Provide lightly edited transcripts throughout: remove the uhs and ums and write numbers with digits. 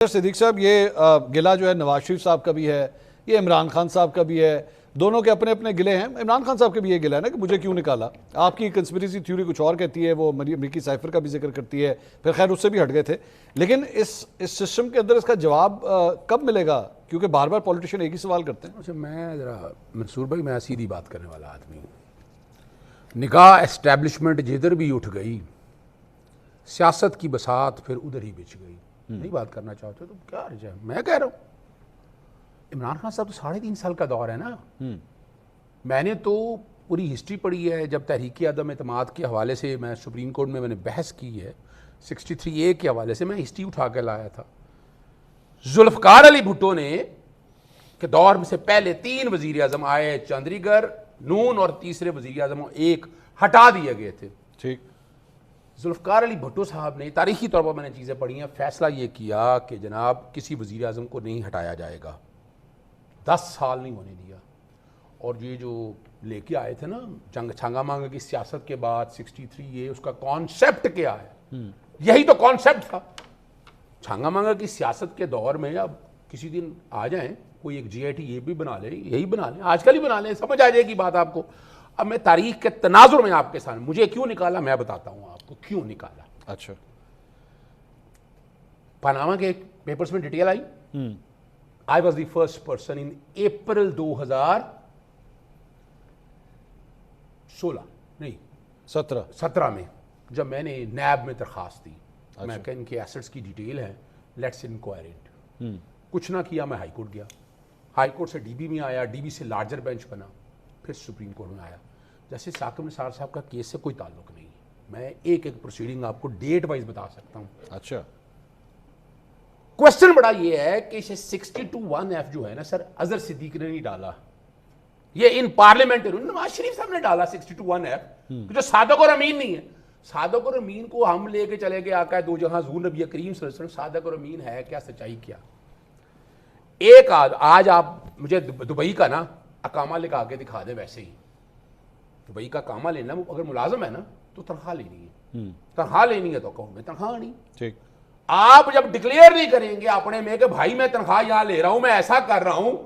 صدیق صاحب، یہ گلہ جو ہے نواز شریف صاحح کا بھی ہے، یہ عمران خان صاحب کا بھی ہے، دونوں کے اپنے اپنے گلے ہیں۔ عمران خان صاحب کے بھی یہ گلہ ہے نا کہ مجھے کیوں نکالا۔ آپ کی کنسپیریسی تھیوری کچھ اور کہتی ہے، وہ امریکی سائفر کا بھی ذکر کرتی ہے، پھر خیر اس سے بھی ہٹ گئے تھے۔ لیکن اس سسٹم کے اندر اس کا جواب کب ملے گا؟ کیونکہ بار بار پولیٹیشین ایک ہی سوال کرتے ہیں۔ اچھا، میں ذرا منصور بھائی، میں سیدھی بات کرنے والا آدمی ہوں۔ نگاہ اسٹیبلشمنٹ جدھر بھی اٹھ گئی، سیاست کی بساط پھر ادھر ہی بچ گئی۔ نہیں بات کرنا چاہتے تو کیا رجا ہے؟ میں کہہ رہا ہوں عمران خان صاحب تو 3.5 سال کا دور ہے نا۔ میں نے تو پوری ہسٹری پڑھی ہے، جب تحریک عدم اعتماد کے حوالے سے میں سپریم کورٹ میں نے بحث کی ہے 63A کے حوالے سے، میں ہسٹری اٹھا کے لایا تھا۔ ذوالفقار علی بھٹو نے کے دور سے پہلے 3 وزیر اعظم آئے، چندری گر، نون اور تیسرے وزیر اعظم ایک ہٹا دیے گئے تھے۔ ٹھیک۔ ذوالفقار علی بھٹو صاحب نے تاریخی طور پر میں نے چیزیں پڑھی ہیں، فیصلہ یہ کیا کہ جناب کسی وزیر اعظم کو نہیں ہٹایا جائے گا، 10 سال نہیں ہونے دیا۔ اور یہ جو لے کے آئے تھے نا جنگ چھانگا مانگا کی سیاست کے بعد 63A، اس کا کانسیپٹ کیا ہے؟ یہی تو کانسیپٹ تھا۔ چھانگا مانگا کی سیاست کے دور میں اب کسی دن آ جائیں، کوئی ایک GIT یہ بھی بنا لے، یہی بنا لیں، آج کل ہی بنا لیں، سمجھ آ جائے گی بات آپ کو۔ اب میں تاریخ کے تناظر میں آپ کے سامنے، مجھے کیوں نکالا میں بتاتا ہوں آپ کو کیوں نکالا۔ اچھا، پاناما کے پیپرز میں detail I. I was the first person in April 2017 میں، جب میں نے نیب میں درخواست دی، میں کہ ان کے ایسٹس کی ڈیٹیل ہے، لیٹس انکوائر اٹ۔ کچھ نہ کیا، میں ہائی کورٹ گیا، ہائی کورٹ سے DB میں آیا، DB سے لارجر بینچ بنا، پھر سپریم کورٹ میں آیا۔ جیسے ثاقب نثار صاحب کا کیس سے کوئی تعلق نہیں، میں ایک ایک پروسیڈنگ آپ کو ڈیٹ وائز بتا سکتا ہوں۔ اچھا، کوشچن بڑا یہ ہے کہ اسے 62(1)(f جو ہے نا سر، اظہر صدیق نے نہیں ڈالا، یہ ان پارلیمنٹری نواز شریف صاحب نے ڈالا 62(1)(f، جو صادق اور امین نہیں ہے۔ صادق اور امین کو ہم لے کے چلے گئے آقا دو جہاں حضور نبی کریم صلی اللہ علیہ وسلم، صادق اور امین ہے کیا، سچائی کیا؟ ایک آج آپ مجھے دبئی کا نا اقامہ لکھا کے دکھا دیں، ویسے ہی دبئی کا اقامہ لینا، اگر ملازم ہے نا تو تنخواہ لینی ہے، تنخواہ لینی ہے تو اکاؤنٹ میں تنخواہ نہیں۔ ٹھیک۔ آپ جب ڈکلیئر نہیں کریں گے اپنے میں کہ بھائی میں تنخواہ یہاں لے رہا ہوں، میں ایسا کر رہا ہوں،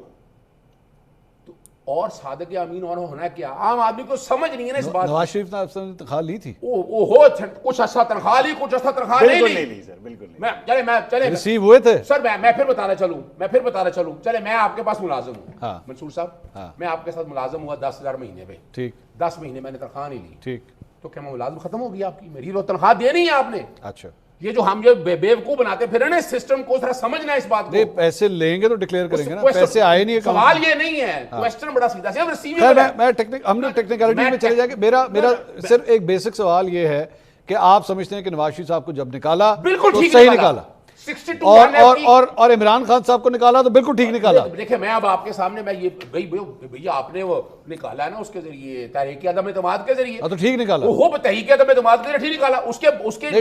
اور صادق یا امین اور ہونا کیا؟ عام آدمی کو سمجھ نہیں ہے نا اس بات۔ نواز شریف نے تنخواہ لی تھی؟ کچھ ایسا تنخواہ لی، کچھ ایسا تنخواہ نہیں لی سر، بالکل نہیں۔ چلے ریسیو ہوئے تھے سر، میں پھر بتانا چلوں، چلے میں آپ کے پاس ملازم ہوں منصور صاحب، میں آپ کے ساتھ ملازم ہوا 10,000 مہینے پہ، ٹھیک، 10 مہینے میں نے تنخواہ نہیں لی، ٹھیک، تو کیا میں ملازم ختم ہو گیا آپ کی؟ میری وہ تنخواہ دینی ہے آپ نے۔ اچھا، یہ جو ہم جو بیوقوف بناتے پھر نا سسٹم کو ذرا سمجھنا ہے اس بات کو۔ پیسے لیں گے تو ڈکلیئر کریں گے نا، پیسے آئے نہیں۔ سوال یہ نہیں ہے، کوسچن بڑا سیدھا سی، ہم نے ٹیکنیکلٹی میں چلے جائیں گے۔ میرا صرف ایک بیسک سوال یہ ہے کہ آپ سمجھتے ہیں کہ نواز شریف صاحب کو جب نکالا بالکل ٹھیک صحیح نکالا، اور عمران خان صاحب کو نکالا تو بالکل ٹھیک نکالا؟ دیکھیں میں اب آپ کے سامنے میں یہ بھئی آپ نے وہ نکالا ہے نا اس کے ذریعے، تحریک عدم اعتماد کے ذریعے، تو ٹھیک نکالا، وہ تحریک عدم اعتماد کے ذریعے ٹھیک نکالا، اس کے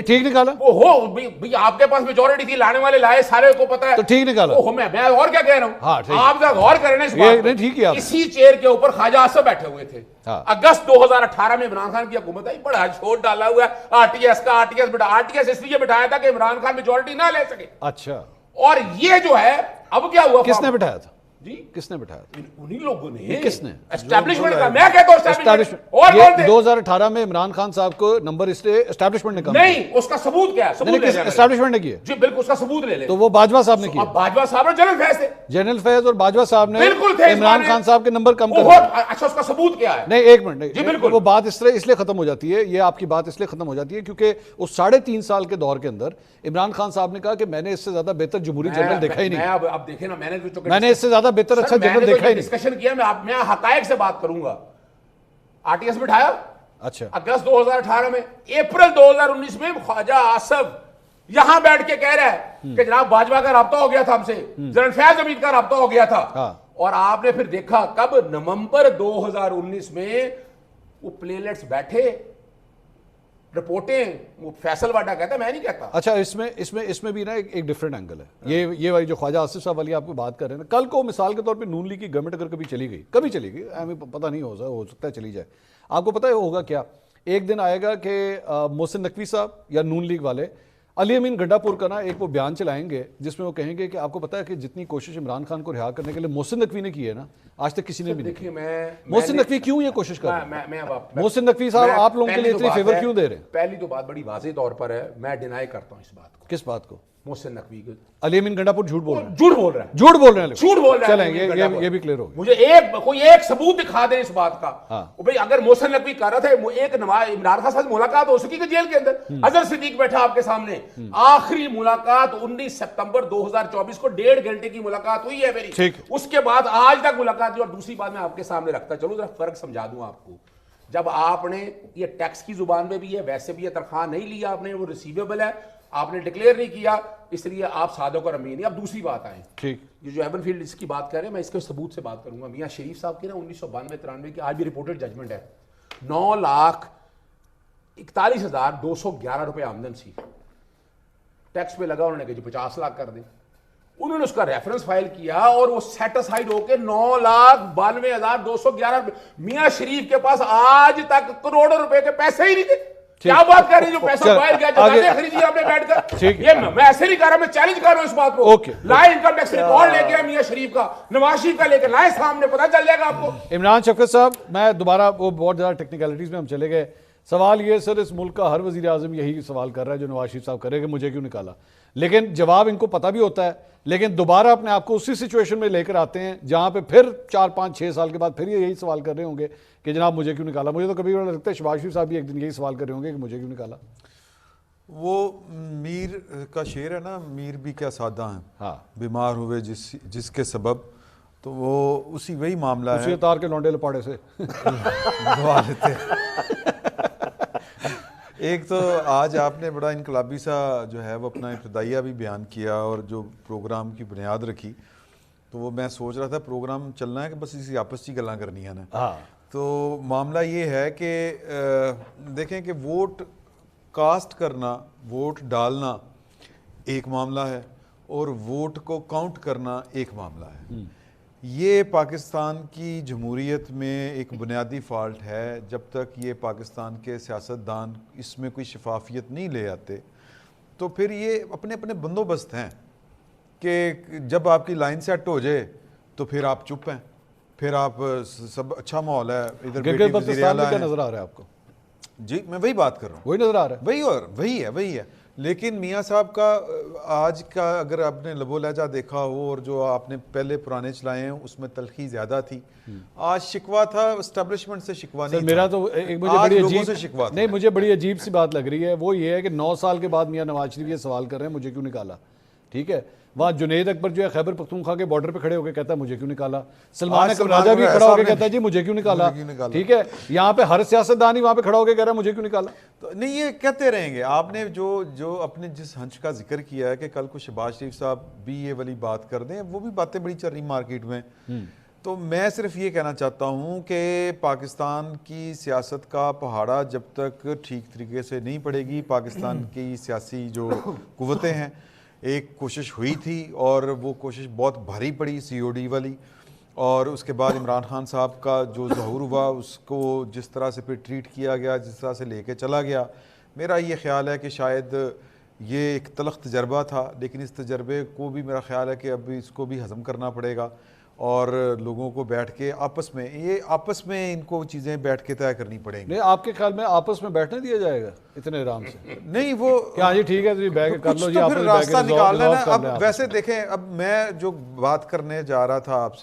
ٹھیک نکالا، وہ بھئی آپ کے پاس میجورٹی تھی، لانے والے لائے، سارے کو پتہ ہے، تو ٹھیک نکالا۔ میں اور کیا کہہ رہا ہوں، آپ ذرا غور کریں نا اس بات پر۔ اسی چیئر کے اوپر خواجہ آصف بیٹھے ہوئے تھے، اگست 2018 میں عمران خان کی حکومت آئی، بڑا چھوٹ ڈالا ہوا ہے RTS کا، RTS اس لیے بٹھایا تھا کہ عمران خان میجورٹی نہ لے سکے۔ اچھا، اور یہ جو ہے اب کیا ہوا؟ کس نے بٹھایا تھا؟ جی کس نے بٹھایا تھا؟ انہی لوگوں نے۔ کس نے؟ اسٹیبلشمنٹ کا، میں کہتا ہوں اسٹیبلشمنٹ۔ اور کون تھے؟ 2018 میں عمران خان صاحب کو نمبر اس لیے اسٹیبلشمنٹ نے کہا نہیں، اس کا ثبوت کیا ہے؟ ثبوت لے لیں، اسٹیبلشمنٹ نے کیا جی بالکل، اس کا ثبوت لے لیں۔ تو وہ باجوہ صاحب نے کیا، اب باجوہ صاحب اور جنرل فیض تھے، جنرل فیض اور باجوہ صاحب نے بالکل تھے، عمران خان صاحب کے نمبر کم کر۔ اچھا، اس کا ثبوت کیا ہے؟ نہیں ایک منٹ، جی بالکل، وہ بات اس لیے ختم ہو جاتی ہے، یہ آپ کی بات اس لیے ختم ہو جاتی ہے کیونکہ اس 3.5 سال کے دور کے اندر عمران خان صاحب نے کہا کہ میں نے اس سے زیادہ بہتر جمہوری جنرل دیکھا ہی نہیں۔ اب دیکھیں نا، میں نے اس سے زیادہ بہتر اچھا جنرل دیکھا ہی نہیں۔ ڈسکشن کیا، میں حقائق سے بات کروں گا۔ RTS بٹھایا اچھا اگست 2018 میں، اپریل 2019 میں خواجہ آصف یہاں بیٹھ کے کہہ رہا ہے کہ جناب باجوہ کا رابطہ ہو گیا تھا ہم سے، جنرل فیض حمید کا رابطہ ہو گیا تھا۔ اور آپ نے پھر دیکھا کب؟ نومبر 2019 میں وہ پلے لیٹس بیٹھے، رپورٹیں، وہ فیصل واڈا کہتا ہے، میں نہیں کہتا۔ اچھا، اس میں بھی نا ایک ڈیفرنٹ اینگل ہے، یہ والی جو خواجہ آصف صاحب والی آپ کو بات کر رہے ہیں نا، کل کو مثال کے طور پہ نون لیگ کی گورنمنٹ اگر کبھی چلی گئی، ہمیں پتہ نہیں ہو سکتا ہے چلی جائے، آپ کو پتہ ہے ہوگا کیا؟ ایک دن آئے گا کہ محسن نقوی صاحب یا نون لیگ والے علی امین گنڈاپور کا نا ایک وہ بیان چلائیں گے جس میں وہ کہیں گے کہ آپ کو پتا ہے کہ جتنی کوشش عمران خان کو رہا کرنے کے لیے محسن نقوی نے کی ہے نا آج تک کسی نے بھی نہیں کی. محسن نقوی کیوں یہ کوشش کر رہے ہیں؟ محسن نقوی صاحب آپ لوگوں کے لیے اتنی فیور کیوں دے رہے ہیں؟ پہلی تو بات بڑی واضح طور پر ہے, میں ڈینائی کرتا ہوں اس بات کو. کس بات کو؟ محسن نقوی کو. علی امین گنڈاپور جھوٹ بول رہے ہیں. جھوٹ بول رہا ہے, جھوٹ بول رہے ہیں. جھوٹ بول رہا ہے. چلیں یہ بھی کلیئر ہو گیا. مجھے کوئی ایک ثبوت دکھا دیں اس بات کا. بھئی اگر محسن نقوی کر رہا تھا ایک عمران خان سے ملاقات ہو سکی کہ جیل کے اندر اظہر صدیق بیٹھا آپ کے سامنے, آخری ملاقات 19 ستمبر 2024 کو 1.5 گھنٹے کی ملاقات ہوئی ہے میری. اس کے بعد آج تک ملاقات. اور دوسری بات میں آپ کے سامنے رکھتا چلو ذرا فرق سمجھا دوں آپ کو. جب آپ نے یہ ٹیکس کی زبان میں بھی ہے, ویسے بھی یہ تنخواہ نہیں لیا آپ نے, وہ ریسیویبل ہے, آپ نے ڈکلیئر نہیں کیا, اس لیے آپ صادق اور امین. اب دوسری بات آئیں, یہ جو ایون فیلڈ اس کی بات کر رہے ہیں, میں اس کے ثبوت سے بات کروں گا. میاں شریف صاحب کی نا 1992-93 کی آج بھی رپورٹڈ ججمنٹ ہے, 9,41,211 روپے آمدن سی, ٹیکس پہ لگا, انہوں نے کہا جی 50 لاکھ کر دیں. انہوں نے اس کا ریفرنس فائل کیا اور وہ سیٹ اسائیڈ ہو کے 9,92,211 روپے. میاں شریف کے پاس آج تک کروڑوں روپے کے پیسے ہی نہیں تھے. کیا بات کر رہی ہیں, جو پیسہ فائل کیا جنازے خریدی آپ نے بیٹھ کر. یہ میں ایسے نہیں کہہ رہا, میں چیلنج کر رہا ہوں اس بات کو. لائے انکم ٹیکس ریکارڈ لے کے میاں شریف کا, نواز شریف کا لے کے لائے سامنے, پتہ چل جائے گا آپ کو. عمران شفقت صاحب, میں دوبارہ وہ بہت زیادہ ٹیکنیکلٹیز میں ہم چلے گئے. سوال یہ سر, اس ملک کا ہر وزیر اعظم یہی سوال کر رہا ہے جو نواز شریف صاحب کر رہے ہیں کہ مجھے کیوں نکالا, لیکن جواب ان کو پتہ بھی ہوتا ہے, لیکن دوبارہ اپنے آپ کو اسی سچویشن میں لے کر آتے ہیں جہاں پہ پھر 4-5-6 سال کے بعد پھر یہ یہی سوال کر رہے ہوں گے کہ جناب مجھے کیوں نکالا. مجھے تو کبھی لگتا ہے شہباز شریف صاحب بھی ایک دن یہی سوال کر رہے ہوں گے کہ مجھے کیوں نکالا. وہ میر کا شعر ہے نا, میر بھی کیا سادہ ہیں, ہاں بیمار ہوئے جس کے سبب, تو وہ اسی وہی معاملہ ہے. اسی تار کے لونڈے لپاڑے سے دعا لیتے. ایک تو آج آپ نے بڑا انقلابی سا جو ہے وہ اپنا ابتدائیہ بھی بیان کیا اور جو پروگرام کی بنیاد رکھی, تو وہ میں سوچ رہا تھا پروگرام چلنا ہے کہ بس اسی آپس کی گلاں کرنی ہے نا. تو معاملہ یہ ہے کہ دیکھیں کہ ووٹ کاسٹ کرنا, ووٹ ڈالنا ایک معاملہ ہے اور ووٹ کو کاؤنٹ کرنا ایک معاملہ ہے. یہ پاکستان کی جمہوریت میں ایک بنیادی فالٹ ہے. جب تک یہ پاکستان کے سیاستدان اس میں کوئی شفافیت نہیں لے آتے تو پھر یہ اپنے اپنے بندوبست ہیں کہ جب آپ کی لائن سیٹ ہو جائے تو پھر آپ چپ ہیں, پھر آپ سب اچھا ماحول ہے, ادھر بیٹی وزیر اعلیٰ کیا نظر آ رہا ہے آپ کو؟ جی میں وہی بات کر رہا ہوں, وہی نظر آ رہا ہے, وہی ہے. لیکن میاں صاحب کا آج کا اگر آپ نے لب و لہجہ دیکھا ہو اور جو آپ نے پہلے پرانے چلائے ہیں اس میں تلخی زیادہ تھی. آج شکوہ تھا اسٹیبلشمنٹ سے, شکوہ نہیں. میرا تو مجھے بڑی عجیب سی بات لگ رہی ہے, وہ یہ ہے کہ 9 سال کے بعد میاں نواز شریف یہ سوال کر رہے ہیں مجھے کیوں نکالا. ٹھیک ہے, وہاں جنید اکبر جو ہے خیبر پختونخوا کے بارڈر پہ کھڑے ہو کے کہتا ہے مجھے کیوں نکالا. سلمان اکبر راجہ بھی کھڑا ہو کے کہتا ہے جی مجھے کیوں نکالا. ٹھیک ہے, یہاں پہ ہر سیاستدان ہی وہاں پہ کھڑا ہو کے کہہ رہا ہے مجھے کیوں نکالا. تو نہیں, یہ کہتے رہیں گے. آپ نے جو اپنے جس ہنچ کا ذکر کیا ہے کہ کل کو شہباز شریف صاحب بھی یہ والی بات کر دیں, وہ بھی باتیں بڑی چل رہی مارکیٹ میں. تو میں صرف یہ کہنا چاہتا ہوں کہ پاکستان کی سیاست کا پہاڑا جب تک ٹھیک طریقے سے نہیں پڑے گی, پاکستان کی سیاسی جو قوتیں ہیں, ایک کوشش ہوئی تھی اور وہ کوشش بہت بھاری پڑی COD والی, اور اس کے بعد عمران خان صاحب کا جو ظہور ہوا اس کو جس طرح سے پھر ٹریٹ کیا گیا, جس طرح سے لے کے چلا گیا, میرا یہ خیال ہے کہ شاید یہ ایک تلخ تجربہ تھا, لیکن اس تجربے کو بھی میرا خیال ہے کہ اب اس کو بھی ہضم کرنا پڑے گا اور لوگوں کو بیٹھ کے آپس میں ان کو چیزیں بیٹھ کے طے کرنی پڑیں گی. نہیں, آپ کے خیال میں آپس میں بیٹھنے دیا جائے گا اتنے آرام سے؟ نہیں, وہ ہاں جی ٹھیک ہے, بیٹھ کر لو جی, راستہ نکالنا ہے نا. اب ویسے دیکھیں, اب میں جو بات کرنے جا رہا تھا آپ سے